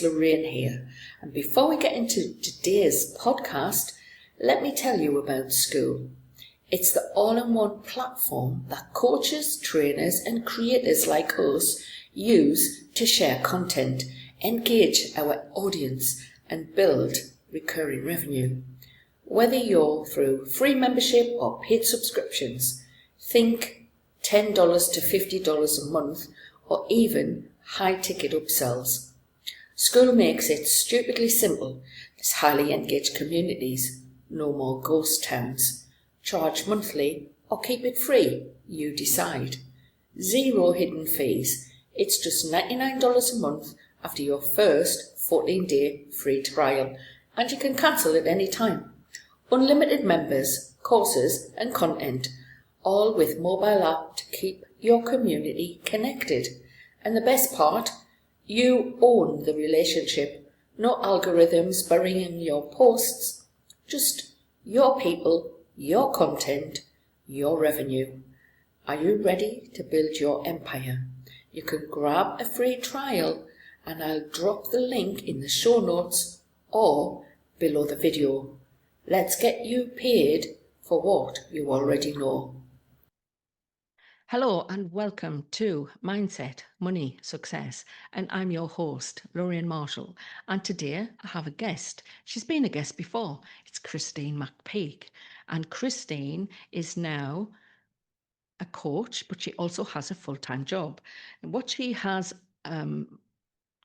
it's Loraine here, and before we get into today's podcast, let me tell you about school. It's the all-in-one platform that coaches, trainers and creators like us use to share content, engage our audience and build recurring revenue. Whether you're through free membership or paid subscriptions, think $10 to $50 a month or even high-ticket upsells. School makes it stupidly simple. There's highly engaged communities, no more ghost towns. Charge monthly or keep it free, you decide. Zero hidden fees. It's just $99 a month after your first 14-day free trial, and you can cancel at any time. Unlimited members, courses and content, all with mobile app to keep your community connected. And the best part, you own the relationship. No algorithms burying your posts, just your people, your content, your revenue. Are you ready to build your empire? You can grab a free trial and I'll drop the link in the show notes or below the video. Let's get you paid for what you already know. Hello and welcome to Mindset, Money, Success, and I'm your host, Loraine Marshall, and today I have a guest. She's been a guest before. It's Kristine McPeak, and Kristine is now a coach, but she also has a full-time job. And what she has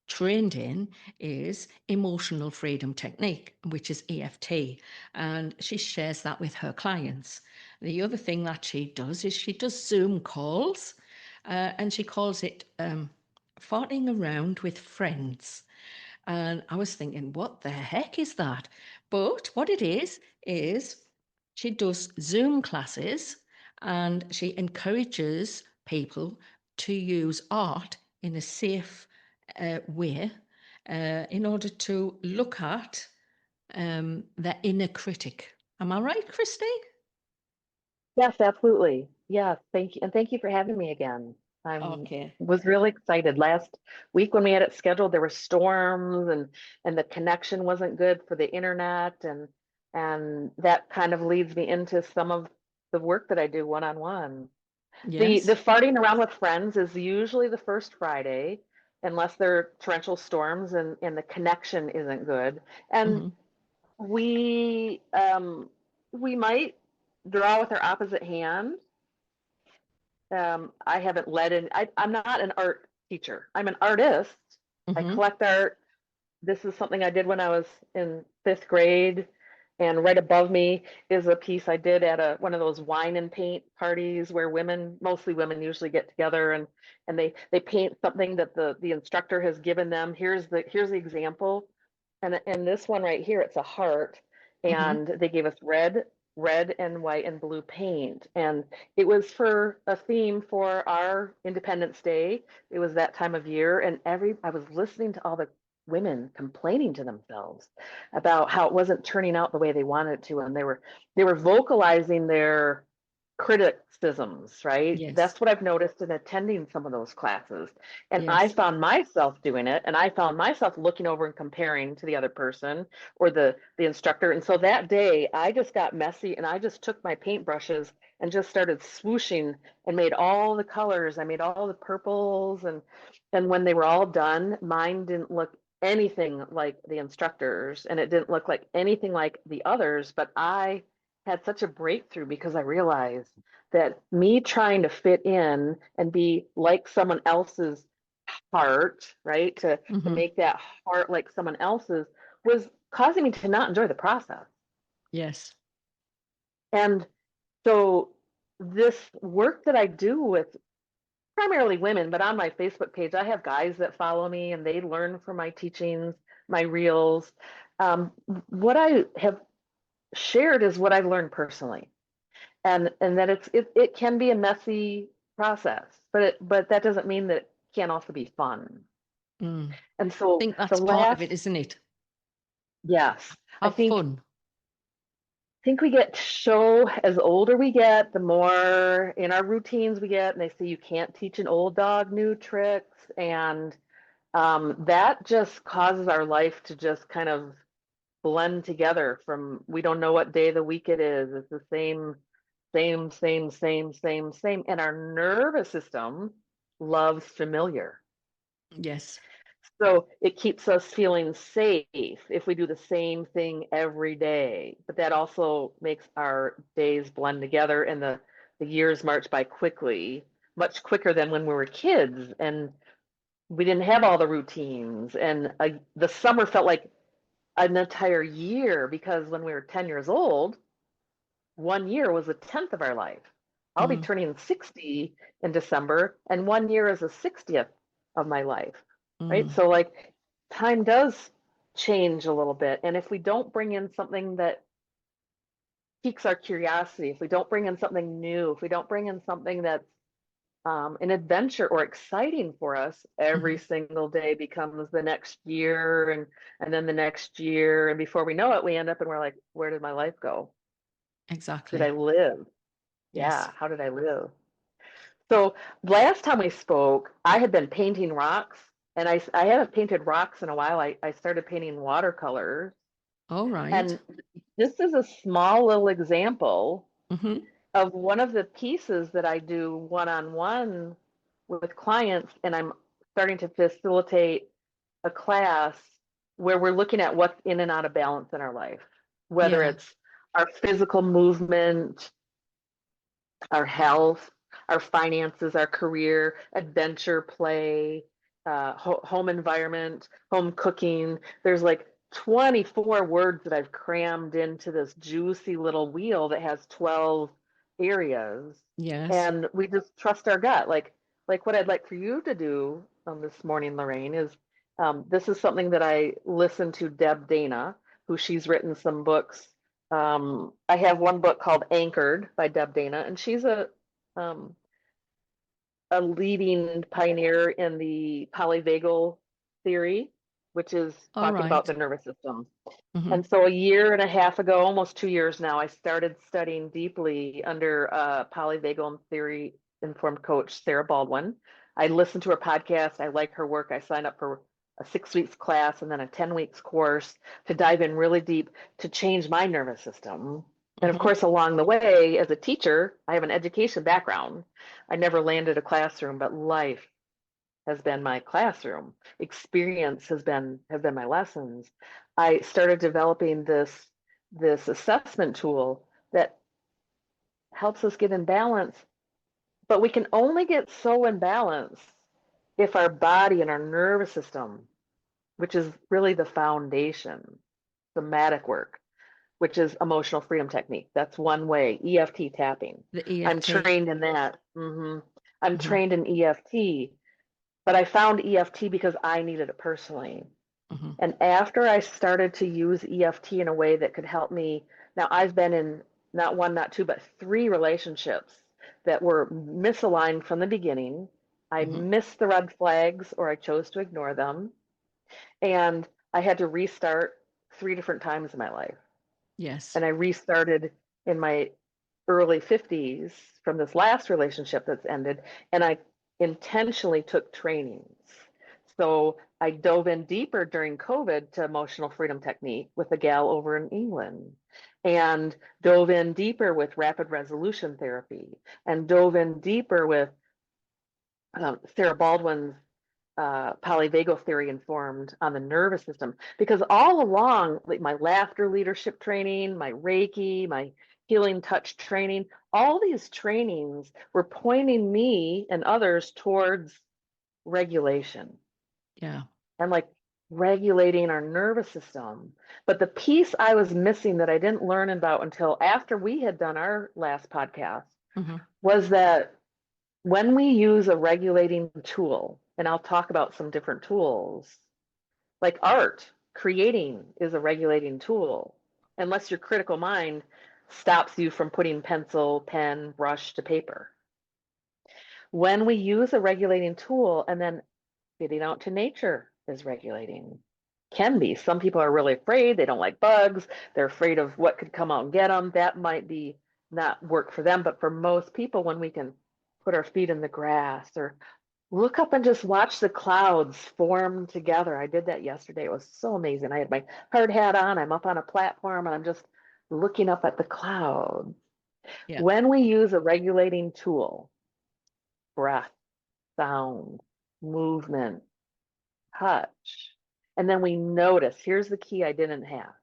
trained in is emotional freedom technique, which is EFT, and she shares that with her clients. The other thing that she does is she does Zoom calls, and she calls it farting around with friends. And I was thinking, what the heck is that? But what it is she does Zoom classes and she encourages people to use art in a safe way in order to look at their inner critic. Am I right, Kristine? Yes, absolutely. Yeah, thank you. And thank you for having me again. I Okay. was really excited. Last week when we had it scheduled, there were storms and the connection wasn't good for the internet and that kind of leads me into some of the work that I do one-on-one. Yes. The farting around with friends is usually the first Friday, unless there are torrential storms and the connection isn't good. And Mm-hmm. we might draw with our opposite hand. I haven't led in, I'm not an art teacher. I'm an artist. I Mm-hmm. collect art. This is something I did when I was in 5th grade. And right above me is a piece I did at one of those wine and paint parties where women, mostly women, usually get together and they paint something that the instructor has given them. Here's the example. And this one right here, it's a heart. Mm-hmm. And they gave us red and white and blue paint. And it was for a theme for our Independence Day. It was that time of year. And I was listening to all the women complaining to themselves about how it wasn't turning out the way they wanted it to. And they were vocalizing their criticisms, right? Yes. That's what I've noticed in attending some of those classes. And I Yes. found myself doing it, and I found myself looking over and comparing to the other person or the instructor. And so that day I just got messy and I just took my paintbrushes and just started swooshing and made all the colors. I made all the purples, and when they were all done, mine didn't look anything like the instructors and it didn't look like anything like the others, but I had such a breakthrough because I realized that me trying to fit in and be like someone else's heart, right? To Mm-hmm. make that heart like someone else's was causing me to not enjoy the process. Yes. And so this work that I do with primarily women, but on my Facebook page, I have guys that follow me and they learn from my teachings, my reels. What I have shared is what I've learned personally, and that it can be a messy process, but that doesn't mean that it can't also be fun. Mm. And I so think that's part of it, isn't it? yes, I Have fun. think we get so as older we get, the more in our routines we get, and they say you can't teach an old dog new tricks, and that just causes our life to just kind of blend together from we don't know what day of the week it is. It's the same. And our nervous system loves familiar. Yes. So it keeps us feeling safe if we do the same thing every day. But that also makes our days blend together and the years march by quickly, much quicker than when we were kids. And we didn't have all the routines. And the summer felt like an entire year because when we were 10 years old, 1 year was a tenth of our life. I'll be Mm. turning 60 in December, and 1 year is a 60th of my life, right? Mm. So, like, time does change a little bit. And if we don't bring in something that piques our curiosity, if we don't bring in something new, if we don't bring in something that's an adventure or exciting for us, every Mhm. single day becomes the next year and then the next year. And before we know it, we end up and we're like, where did my life go? Did I Exactly. live? Yes. Yeah, how did I live? So last time we spoke, I had been painting rocks, and I haven't painted rocks in a while. I started painting watercolors, All right. and this is a small little example Mm-hmm. of one of the pieces that I do one-on-one with clients, and I'm starting to facilitate a class where we're looking at what's in and out of balance in our life, whether Yeah. it's our physical movement, our health, our finances, our career, adventure, play, home environment, home cooking. There's like 24 words that I've crammed into this juicy little wheel that has 12 areas. Yes. And we just trust our gut. Like what I'd like for you to do this morning, Loraine, is this is something that I listened to Deb Dana, who she's written some books. I have one book called Anchored by Deb Dana, and she's um, a leading pioneer in the polyvagal theory, which is All talking about right. the nervous system. Mm-hmm. And so a year and a half ago, almost 2 years now, I started studying deeply under polyvagal theory informed coach, Sarah Baldwin. I listened to her podcast. I like her work. I signed up for a 6 weeks class and then a 10 weeks course to dive in really deep to change my nervous system. And of Mm-hmm. course, along the way, as a teacher, I have an education background. I never landed a classroom, but life has been my classroom. Experience has been my lessons. I started developing this assessment tool that helps us get in balance, but we can only get so in balance if our body and our nervous system, which is really the foundation, somatic work, which is emotional freedom technique. That's one way, EFT tapping. The I'm EFT. trained in that. I'm Mm-hmm. trained in EFT, but I found EFT because I needed it personally. Mm-hmm. And after I started to use EFT in a way that could help me, now I've been in not one, not two, but three relationships that were misaligned from the beginning. I Mm-hmm. missed the red flags or I chose to ignore them. And I had to restart 3 different times in my life. Yes. And I restarted in my early 50s from this last relationship that's ended. And I intentionally took trainings. So I dove in deeper during COVID to emotional freedom technique with a gal over in England, and dove in deeper with rapid resolution therapy, and dove in deeper with Sarah Baldwin's polyvagal theory informed on the nervous system. Because all along, like my laughter leadership training, my Reiki, my healing touch training, all these trainings were pointing me and others towards regulation Yeah. and like regulating our nervous system. But the piece I was missing that I didn't learn about until after we had done our last podcast Mm-hmm. was that when we use a regulating tool, and I'll talk about some different tools, like art, creating is a regulating tool, unless your critical mind stops you from putting pencil, pen, brush to paper. When we use a regulating tool and then spitting out to nature is regulating. Can be. Some people are really afraid. They don't like bugs. They're afraid of what could come out and get them. That might be not work for them. But for most people, when we can put our feet in the grass or Look up and just watch the clouds form together. I did that yesterday. It was so amazing. I had my hard hat on. I'm up on a platform and I'm just looking up at the clouds. Yeah. When we use a regulating tool, breath, sound, movement, touch, and then we notice, here's the key I didn't have.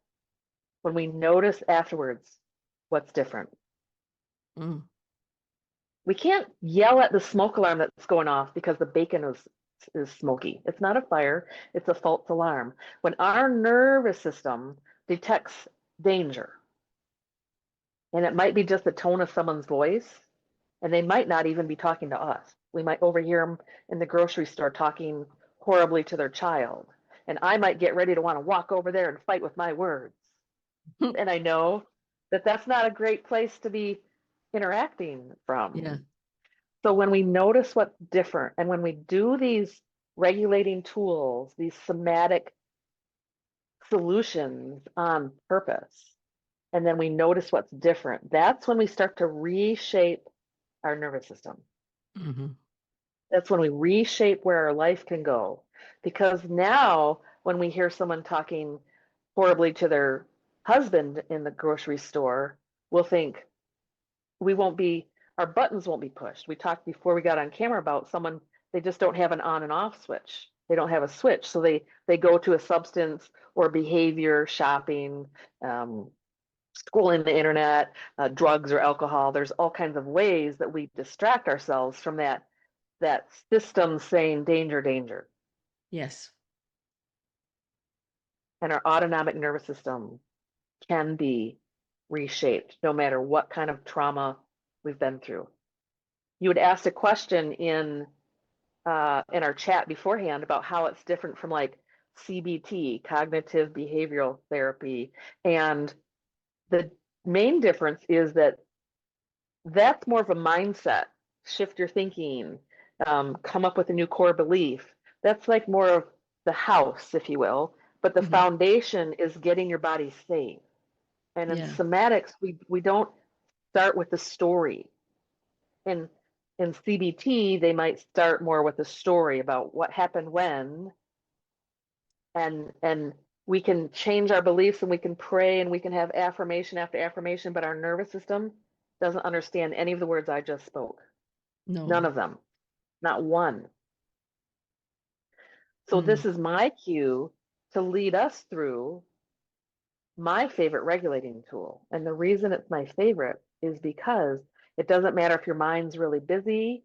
When we notice afterwards what's different. Mm. We can't yell at the smoke alarm that's going off because the bacon is smoky. It's not a fire, it's a false alarm. When our nervous system detects danger, and it might be just the tone of someone's voice, and they might not even be talking to us. We might overhear them in the grocery store talking horribly to their child. And I might get ready to want to walk over there and fight with my words. And I know that that's not a great place to be interacting Yeah. from. So when we notice what's different and when we do these regulating tools, these somatic solutions on purpose, and then we notice what's different, that's when we start to reshape our nervous system. Mm-hmm. That's when we reshape where our life can go. Because now, when we hear someone talking horribly to their husband in the grocery store, we'll think we won't be, our buttons won't be pushed. We talked before we got on camera about someone, they just don't have an on and off switch. They don't have a switch. So they go to a substance or behavior, shopping, scrolling the internet, drugs or alcohol. There's all kinds of ways that we distract ourselves from that system saying danger, danger. Yes. And our autonomic nervous system can be reshaped no matter what kind of trauma we've been through. You had asked a question in our chat beforehand about how it's different from like CBT, cognitive behavioral therapy. And the main difference is that that's more of a mindset, shift your thinking, come up with a new core belief. That's like more of the house, if you will. But the Mm-hmm. foundation is getting your body safe. And in Yeah. somatics, we don't start with the story. In CBT, they might start more with a story about what happened when, and we can change our beliefs and we can pray and we can have affirmation after affirmation, but our nervous system doesn't understand any of the words I just spoke. None No. of them, not one. So Mm. this is my cue to lead us through my favorite regulating tool. And the reason it's my favorite is because it doesn't matter if your mind's really busy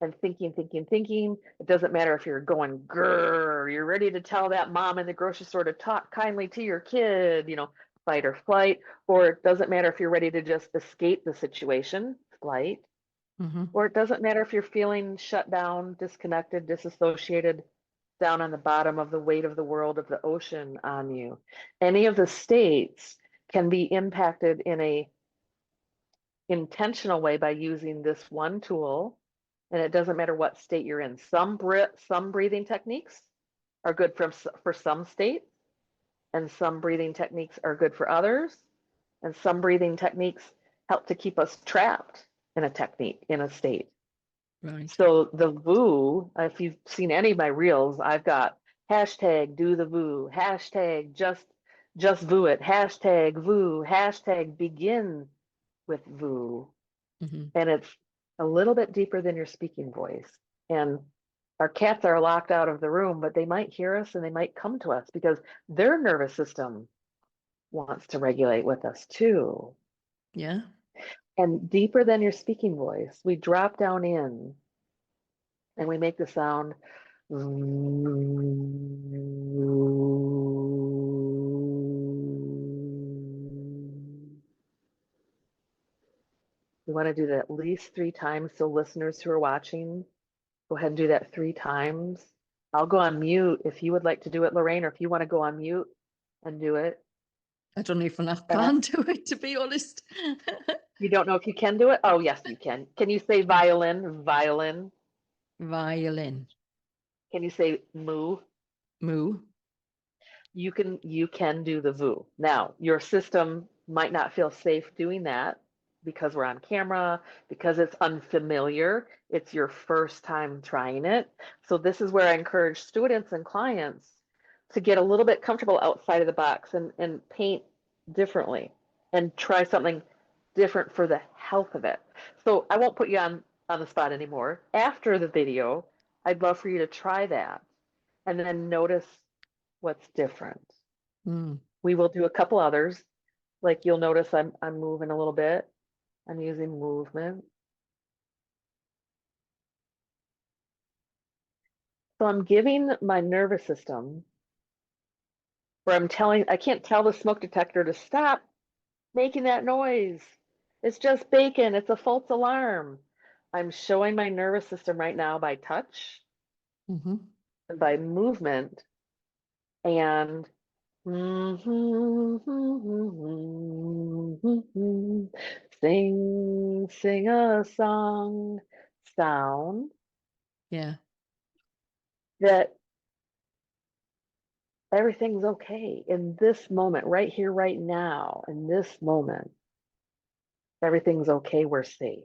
and thinking, thinking, thinking. It doesn't matter if you're going grrr, you're ready to tell that mom in the grocery store to talk kindly to your kid, fight or flight, or it doesn't matter if you're ready to just escape the situation, flight, Mm-hmm. or it doesn't matter if you're feeling shut down, disconnected, disassociated, down on the bottom of the weight of the world of the ocean on you. Any of the states can be impacted in a intentional way by using this one tool, and it doesn't matter what state you're in. Some breathing techniques are good for some states, and some breathing techniques are good for others, and some breathing techniques help to keep us trapped in a technique, in a state. Right. So the VOO, if you've seen any of my reels, I've got hashtag do the VOO, hashtag just VOO it, hashtag VOO, hashtag begin with VOO. Mm-hmm. And it's a little bit deeper than your speaking voice. And our cats are locked out of the room, but they might hear us and they might come to us because their nervous system wants to regulate with us too. Yeah. And deeper than your speaking voice, we drop down in and we make the sound. We want to do that at least 3 times. So listeners who are watching, go ahead and do that 3 times. I'll go on mute if you would like to do it, Loraine, or if you want to go on mute and do it. I don't know if I Uh, can do it, to be honest. you don't know if you can do it? Oh, yes, you can. Can you say violin? Violin. Violin. Can you say moo? Moo. You can do the VOO. Now, your system might not feel safe doing that. because we're on camera, because it's unfamiliar. It's your first time trying it. So this is where I encourage students and clients to get a little bit comfortable outside of the box and paint differently and try something different for the health of it. So I won't put you on the spot anymore. After the video, I'd love for you to try that and then notice what's different. Mm. We will do a couple others. Like you'll notice I'm moving a little bit. I'm using movement. So I'm giving my nervous system, where I can't tell the smoke detector to stop making that noise. It's just bacon. It's a false alarm. I'm showing my nervous system right now by touch Mm-hmm. and by movement and sing a song sound Yeah. that everything's okay in this moment, right here, right now, in this moment. Everything's okay, we're safe.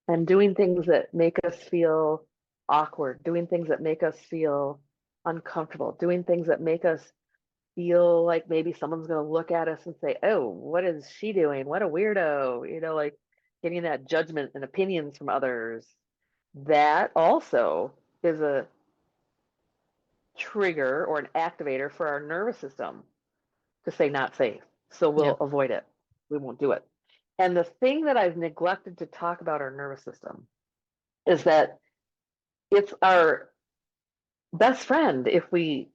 And doing things that make us feel awkward, doing things that make us feel uncomfortable, doing things that make us feel like maybe someone's going to look at us and say, oh, what is she doing? What a weirdo. Like getting that judgment and opinions from others. That also is a trigger or an activator for our nervous system to say not safe. So we'll Yeah. avoid it. We won't do it. And the thing that I've neglected to talk about our nervous system is that it's our best friend if we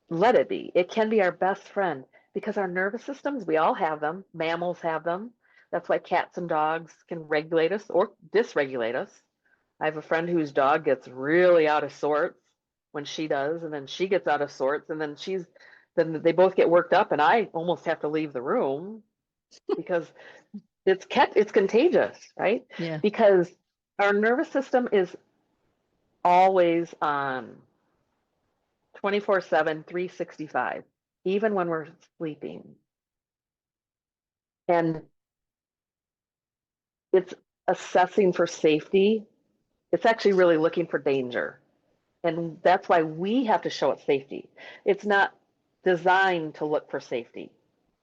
let it be. It can be our best friend because our nervous systems, we all have them. Mammals have them. That's why cats and dogs can regulate us or dysregulate us. I have a friend whose dog gets really out of sorts when she does, and then she gets out of sorts, and then they both get worked up, and I almost have to leave the room because it's contagious, right? Yeah. Because our nervous system is always on 24/7, 365, even when we're sleeping. And it's assessing for safety. It's actually really looking for danger. And that's why we have to show it safety. It's not designed to look for safety.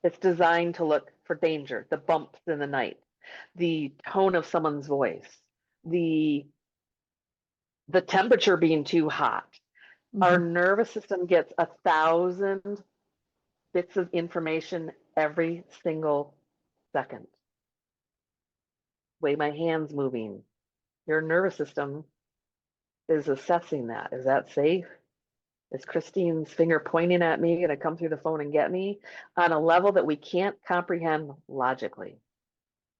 It's designed to look for danger, the bumps in the night, the tone of someone's voice, the temperature being too hot. Our Mm-hmm. nervous system gets 1,000 bits of information every single second. Way my hands moving. Your nervous system is assessing that. Is that safe? Is Kristine's finger pointing at me going to come through the phone and get me on a level that we can't comprehend logically?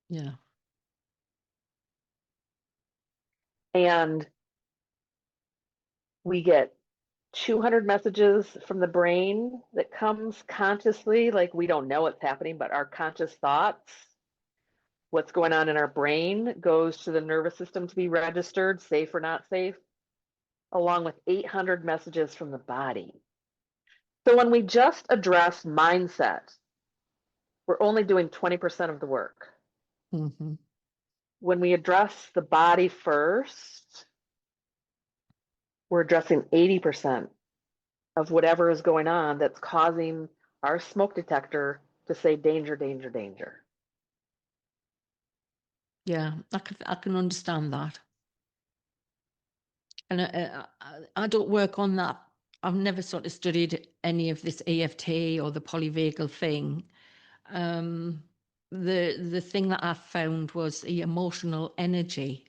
Yeah. And we get 200 messages from the brain that comes consciously, like we don't know what's happening, but our conscious thoughts, what's going on in our brain, goes to the nervous system to be registered, safe or not safe, along with 800 messages from the body. So when we just address mindset, we're only doing 20% of the work. Mm-hmm. When we address the body first, we're addressing 80% of whatever is going on that's causing our smoke detector to say danger, danger, danger. Yeah. I can understand that. And I don't work on that. I've never sort of studied any of this EFT or the polyvagal thing. The thing that I found was the emotional energy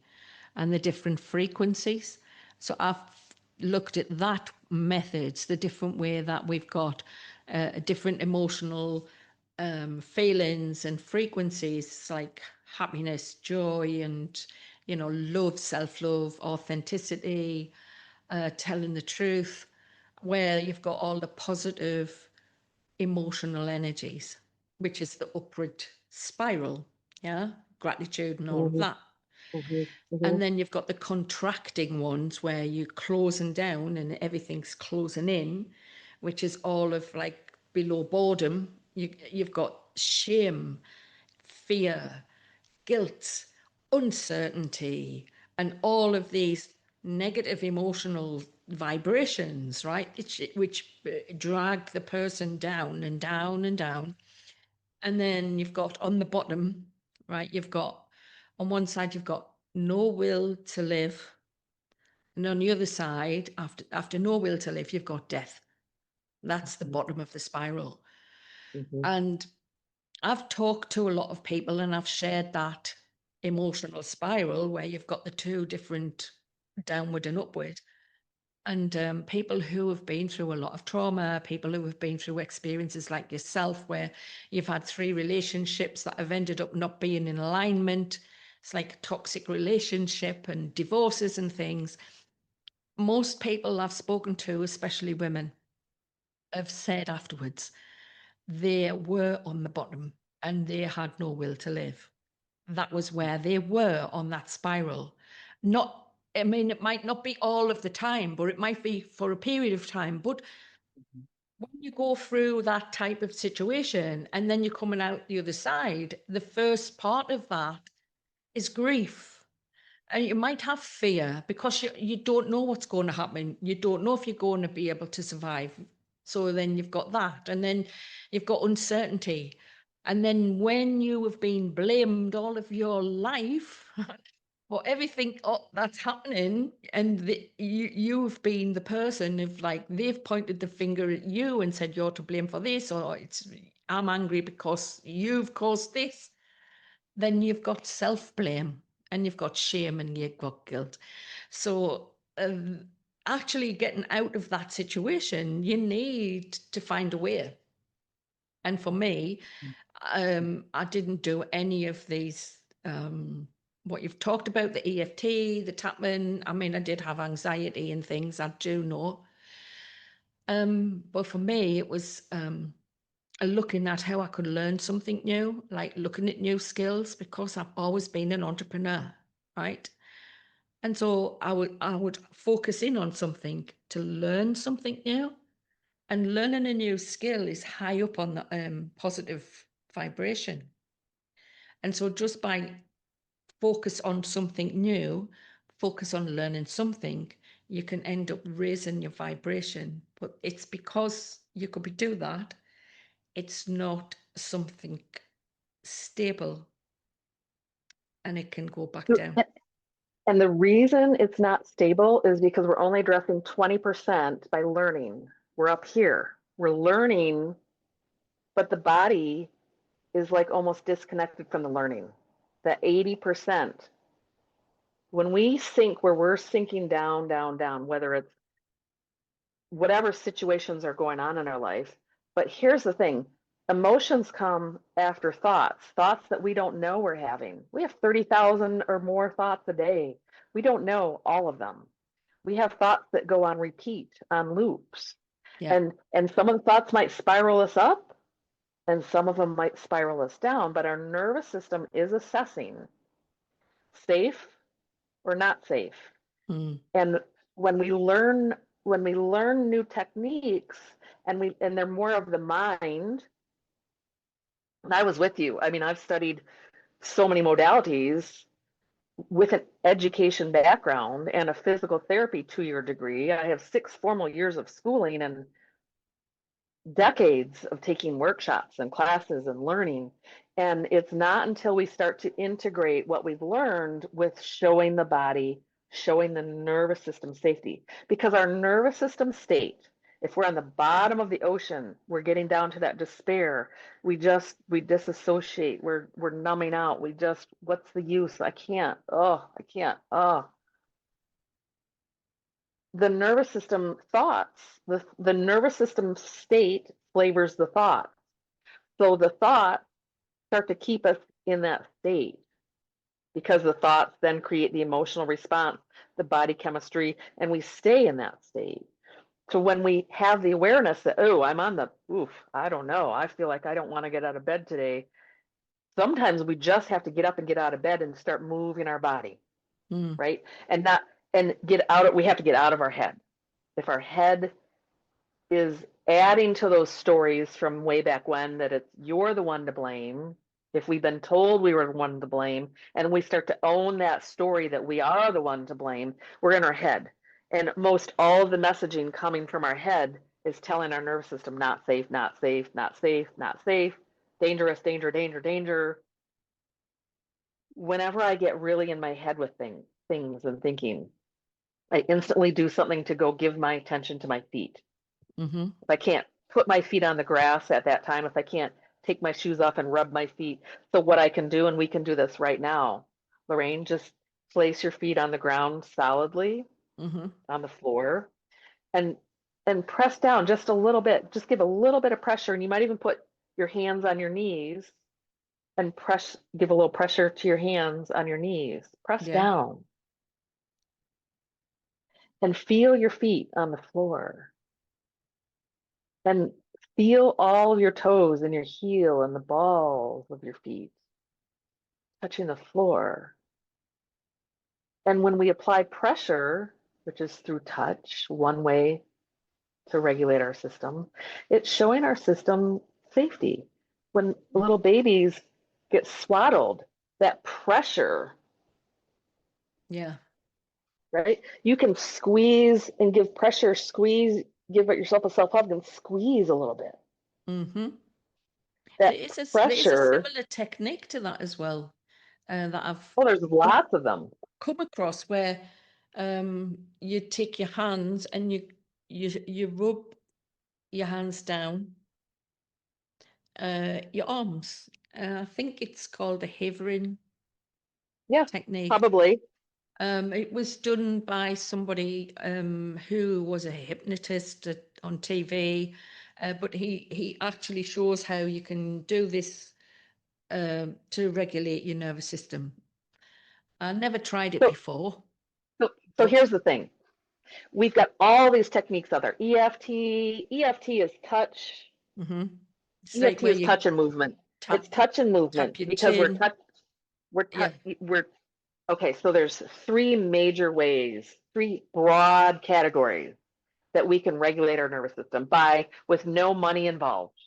and the different frequencies. So I've looked at that methods, the different way that we've got different emotional feelings and frequencies like happiness, joy, and love, self-love, authenticity, telling the truth, where you've got all the positive emotional energies, which is the upward spiral, yeah, gratitude and all of Mm-hmm, that. mm-hmm, mm-hmm. And then you've got the contracting ones where you're closing down and everything's closing in, which is all of like below boredom. You've got shame, fear, guilt, uncertainty, and all of these negative emotional vibrations, right? Which drag the person down and down and down. And then you've got on the bottom, right? You've got on one side, you've got no will to live. And on the other side, after no will to live, you've got death. That's the bottom of the spiral. And I've talked to a lot of people and I've shared that emotional spiral where you've got the two different downward and upward. And people who have been through a lot of trauma, people who have been through experiences like yourself, where you've had 3 relationships that have ended up not being in alignment. It's like a toxic relationship and divorces and things. Most people I've spoken to, especially women, have said afterwards they were on the bottom and they had no will to live. That was where they were on that spiral. I mean, it might not be all of the time, but it might be for a period of time. But when you go through that type of situation and then you're coming out the other side, the first part of that is grief. And you might have fear because you don't know what's going to happen. You don't know if you're going to be able to survive. So then you've got that. And then you've got uncertainty. And then when you have been blamed all of your life for everything that's happening, and you've been the person of like, they've pointed the finger at you and said, you're to blame for this, or I'm angry because you've caused this. Then you've got self-blame and you've got shame and you've got guilt. So actually getting out of that situation, you need to find a way. And for me, I didn't do any of these, what you've talked about, the EFT, the tapping. I mean, I did have anxiety and things, I do know. But for me, it was looking at how I could learn something new, like looking at new skills, because I've always been an entrepreneur, right? And so I would focus in on something to learn something new, and learning a new skill is high up on the positive vibration. And so just by focus on something new, focus on learning something, you can end up raising your vibration. But it's because you could do that, it's not something stable, and it can go back down. And the reason it's not stable is because we're only addressing 20% by learning. We're up here, we're learning, but the body is like almost disconnected from the learning. That 80%, when we sink, where we're sinking down, down, down, whether it's whatever situations are going on in our life. But here's the thing, emotions come after thoughts that we don't know we're having. We have 30,000 or more thoughts a day. We don't know all of them. We have thoughts that go on repeat, on loops. Yeah. And some of the thoughts might spiral us up and some of them might spiral us down, but our nervous system is assessing safe or not safe. And when we learn new techniques and they're more of the mind, and I was with you. I mean, I've studied so many modalities with an education background and a physical therapy 2-year degree. I have 6 formal years of schooling and decades of taking workshops and classes and learning. And it's not until we start to integrate what we've learned with showing the body, showing the nervous system safety. Because our nervous system state, if we're on the bottom of the ocean, we're getting down to that despair. We disassociate, we're numbing out. What's the use? I can't. The nervous system thoughts, the nervous system state flavors the thought. So the thoughts start to keep us in that state because the thoughts then create the emotional response, the body chemistry, and we stay in that state. So when we have the awareness that, oh, I'm on the, I don't know, I feel like I don't want to get out of bed today. Sometimes we just have to get up and get out of bed and start moving our body, right? We have to get out of our head. If our head is adding to those stories from way back when that you're the one to blame, If we've been told we were the one to blame and we start to own that story that we are the one to blame, we're in our head. And most all of the messaging coming from our head is telling our nervous system, not safe, not safe, not safe, not safe, dangerous, danger, danger, danger. Whenever I get really in my head with things and thinking, I instantly do something to go give my attention to my feet. Mm-hmm. If I can't put my feet on the grass at that time, if I can't take my shoes off and rub my feet. So what I can do, and we can do this right now, Loraine, just place your feet on the ground solidly Mm-hmm. on the floor and press down just a little bit. Just give a little bit of pressure, and you might even put your hands on your knees and give a little pressure to your hands on your knees. Press Yeah. down and feel your feet on the floor. And feel all of your toes and your heel and the balls of your feet touching the floor. And when we apply pressure, which is through touch, one way to regulate our system, it's showing our system safety. When little babies get swaddled, that pressure, Yeah. right? You can squeeze and give pressure, squeeze, give yourself a self hug and squeeze a little bit. Mm-hmm. That There is a pressure, similar technique to that as well, that I've oh, there's come, lots of them. come across, where you take your hands and you rub your hands down your arms. I think it's called a Havering Yeah, technique. probably. It was done by somebody who was a hypnotist on TV, but he actually shows how you can do this to regulate your nervous system. I never tried it So, before, so but here's the thing. We've got all these techniques out there. EFT is touch. it's like EFT where is you touch and movement. It's tap touch and movement tap your because we're chin. touch. We're Yeah. touch. We're okay. So there's three major ways, three broad categories that we can regulate our nervous system by with no money involved.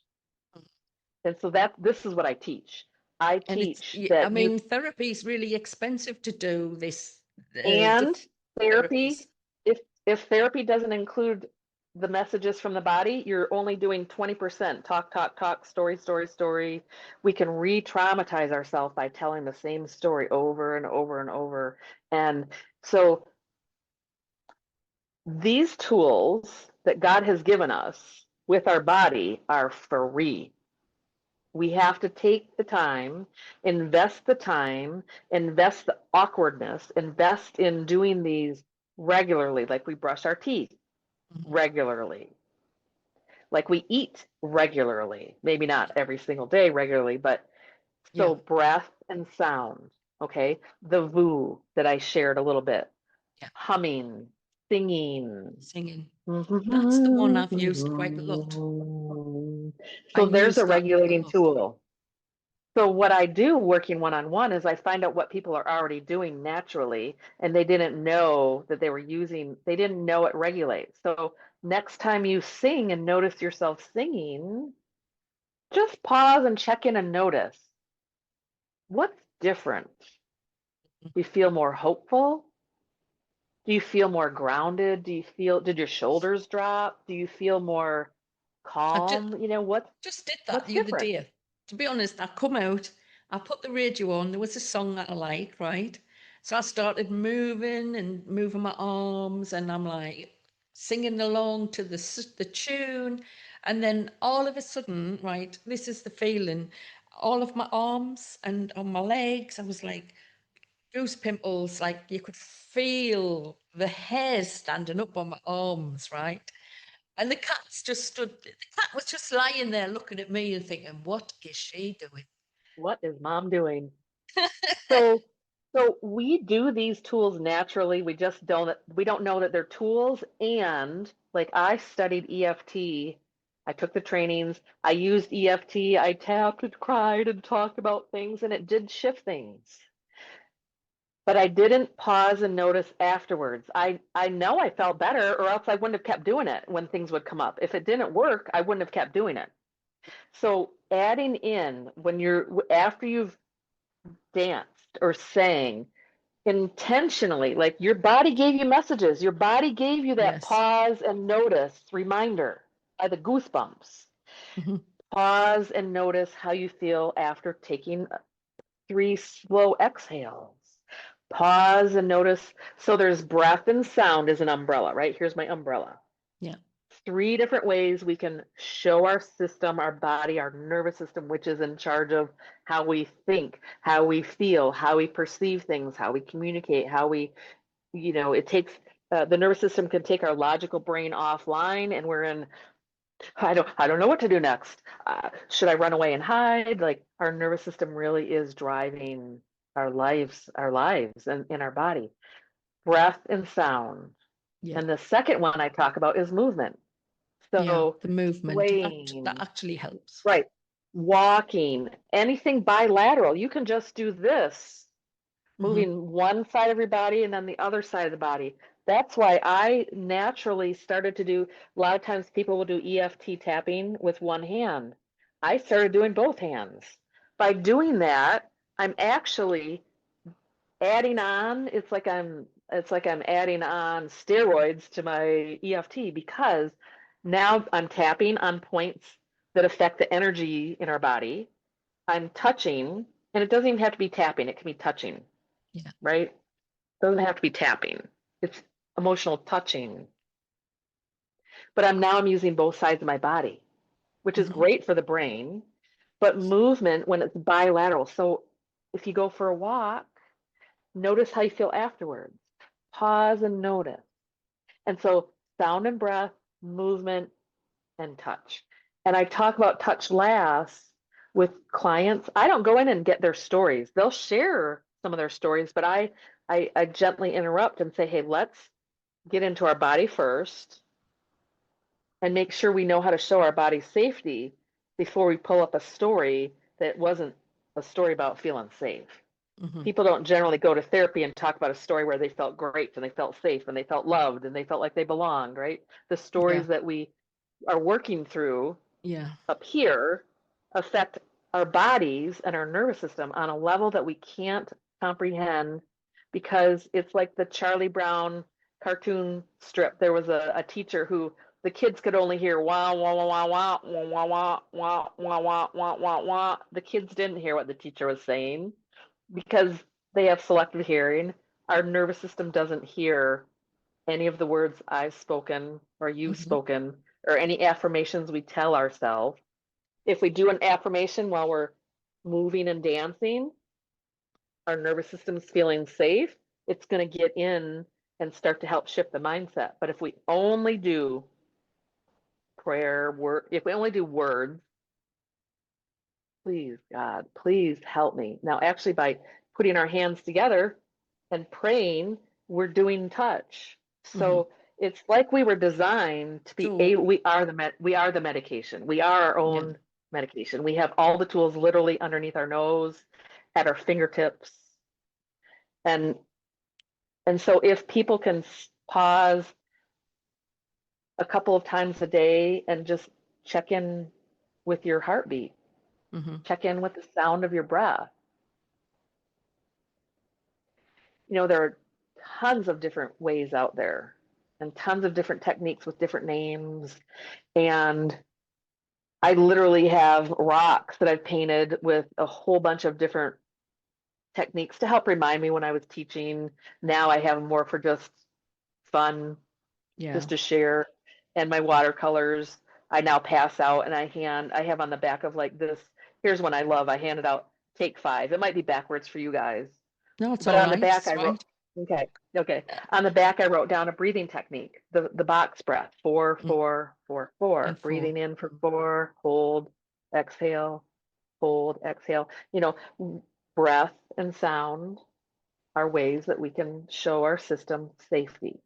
And so this is what I teach. I And it's, teach I that you mean, therapy is really expensive to do this, and different therapies. therapy, if therapy doesn't include the messages from the body, you're only doing 20%. Talk, talk, talk, story, story, story. We can re-traumatize ourselves by telling the same story over and over and over. And so these tools that God has given us with our body are free. We have to take the time, invest the awkwardness, invest in doing these regularly, like we brush our teeth regularly, like we eat regularly, maybe not every single day regularly, but Yeah. so breath and sound, okay? The VOO that I shared a little bit, Yeah. humming, singing. Singing. That's the one I've used quite a lot. So I there's use a that a regulating lot. tool. So what I do working one-on-one is I find out what people are already doing naturally, and they didn't know that they didn't know it regulates. So next time you sing and notice yourself singing, just pause and check in and notice what's different. Do you feel more hopeful? Do you feel more grounded? Did your shoulders drop? Do you feel more I just, calm? just did that What's the other different? day. To be honest, I come out, I put the radio on, there was a song that I liked, right? So I started moving and moving my arms, and I'm like singing along to the tune. And then all of a sudden, right, this is the feeling, all of my arms and on my legs, I was like, goose pimples, like you could feel the hair standing up on my arms, right? And the the cat was just lying there looking at me and thinking, what is she doing? What is mom doing? So, so we do these tools naturally. We don't know that they're tools. And like I studied EFT. I took the trainings. I used EFT. I tapped and cried and talked about things, and it did shift things. But I didn't pause and notice afterwards. I know I felt better, or else I wouldn't have kept doing it when things would come up. If it didn't work, I wouldn't have kept doing it. So adding in after you've danced or sang intentionally, like your body gave you messages, your body gave you that Yes. pause and notice reminder by the goosebumps. Hmm. Pause and notice how you feel after taking 3 slow exhales. Pause and notice. So there's breath and sound as an umbrella, right? Here's my umbrella. Yeah. 3 different ways we can show our system, our body, our nervous system, which is in charge of how we think, how we feel, how we perceive things, how we communicate, how we, it takes the nervous system can take our logical brain offline, and we're in, I don't know what to do next. Should I run away and hide? Like our nervous system really is driving our lives and in our body. Breath and sound. Yeah. And the second one I talk about is movement. Yeah. So The movement that swaying, actually helps. right? Walking, anything bilateral. You can just do this, Hmm. moving one side of your body and then the other side of the body. That's why I naturally started to do, a lot of times people will do EFT tapping with one hand. I started doing both hands. By doing that, I'm actually adding on, it's like I'm adding on steroids to my EFT, because now I'm tapping on points that affect the energy in our body. I'm touching, and it doesn't even have to be tapping, it can be touching, Yeah. right? It doesn't have to be tapping. It's emotional touching. But I'm using both sides of my body, which is Hmm. great for the brain, but movement when it's bilateral. So if you go for a walk, notice how you feel afterwards. Pause and notice. And so sound and breath, movement, and touch. And I talk about touch last with clients. I don't go in and get their stories. They'll share some of their stories, but I gently interrupt and say, hey, let's get into our body first and make sure we know how to show our body safety before we pull up a story that wasn't a story about feeling safe. Hmm. People don't generally go to therapy and talk about a story where they felt great and they felt safe and they felt loved and they felt like they belonged, right? The Yeah. stories that we are working through Yeah. up here affect our bodies and our nervous system on a level that we can't comprehend, because it's like the Charlie Brown cartoon strip. There was a teacher who the kids could only hear wah wah wah wah wah wah wah wah wah wah wah wah wah. The kids didn't hear what the teacher was saying because they have selective hearing. Our nervous system doesn't hear any of the words I've spoken or you've Hmm. spoken, or any affirmations we tell ourselves. If we do an affirmation while we're moving and dancing, our nervous system's feeling safe, it's going to get in and start to help shift the mindset. But if we only do if we only do words, please, God, please help me. Now, actually, by putting our hands together and praying, we're doing touch. Hmm. So it's like we were designed to be So, we are the medication. We are our yeah. own medication. We have all the tools literally underneath our nose, at our fingertips. And so if people can pause a couple of times a day and just check in with your heartbeat, Hmm. check in with the sound of your breath. There are tons of different ways out there and tons of different techniques with different names. And I literally have rocks that I've painted with a whole bunch of different techniques to help remind me when I was teaching. Now I have more for just fun, Yeah. just to share. And my watercolors, I now pass out and I have on the back of like this. Here's one I love. I handed out take 5. It might be backwards for you guys. No, it's But all on the right. back, It's I wrote, right. okay. On the back, I wrote down a breathing technique, the box breath, 4, Mm. 4, 4, And 4. 4. Breathing in for 4, hold, exhale, hold, exhale. Breath and sound are ways that we can show our system safety.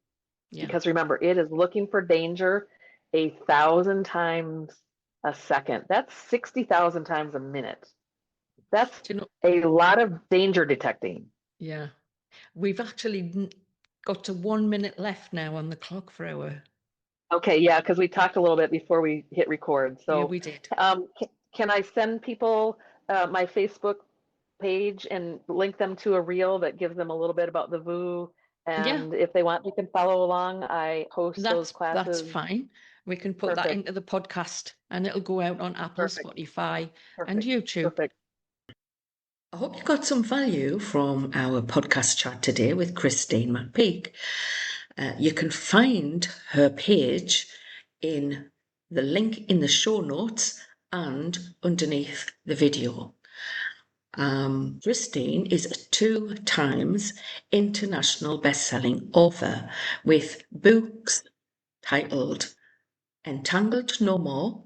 Yeah. Because remember, it is looking for danger 1,000 times a second. That's 60,000 times a minute. That's Do you know? a lot of danger detecting. Yeah. We've actually got to 1 minute left now on the clock for our. Okay, yeah, because we talked a little bit before we hit record. Yeah, So, we did. can I send people my Facebook page and link them to a reel that gives them a little bit about the VU? Yeah, And if they want, they can follow along. I host those that's classes. fine. We can put that Perfect. into the podcast and it'll go out on Apple, Perfect. Spotify, and Perfect. YouTube. Perfect. I hope you got some value from our podcast chat today with Kristine McPeak. You can find her page in the link in the show notes and underneath the video. Kristine is a 2 times international best-selling author with books titled Entangled No More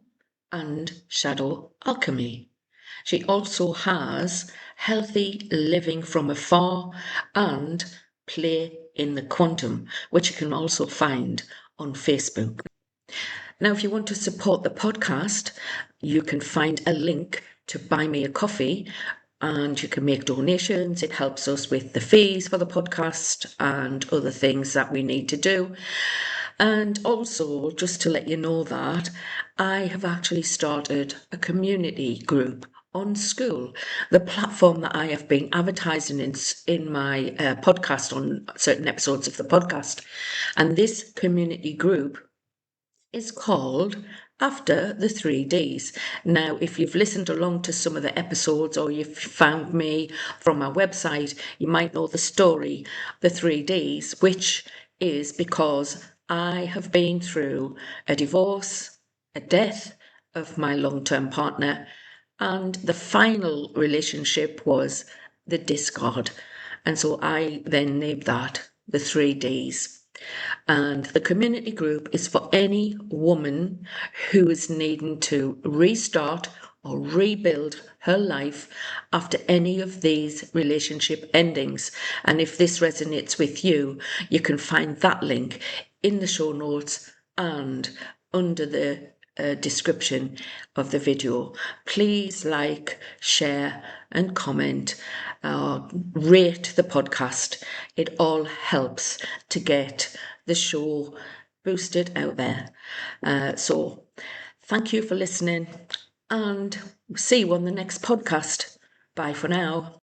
and Shadow Alchemy. She also has Healthy Living from Afar and Play in the Quantum, which you can also find on Facebook. Now, if you want to support the podcast, you can find a link to buy me a coffee and you can make donations. It helps us with the fees for the podcast and other things that we need to do. And also, just to let you know that I have actually started a community group on School, the platform that I have been advertising in my podcast on certain episodes of the podcast. And this community group is called After the 3Ds. Now, if you've listened along to some of the episodes or you've found me from my website, you might know the story, the 3Ds, which is because I have been through a divorce, a death of my long-term partner, and the final relationship was the discard. And so I then named that the 3Ds. And the community group is for any woman who is needing to restart or rebuild her life after any of these relationship endings. And if this resonates with you, you can find that link in the show notes and under the description of the video. Please like, share and comment, rate the podcast. It all helps to get the show boosted out there. So thank you for listening and see you on the next podcast. Bye for now.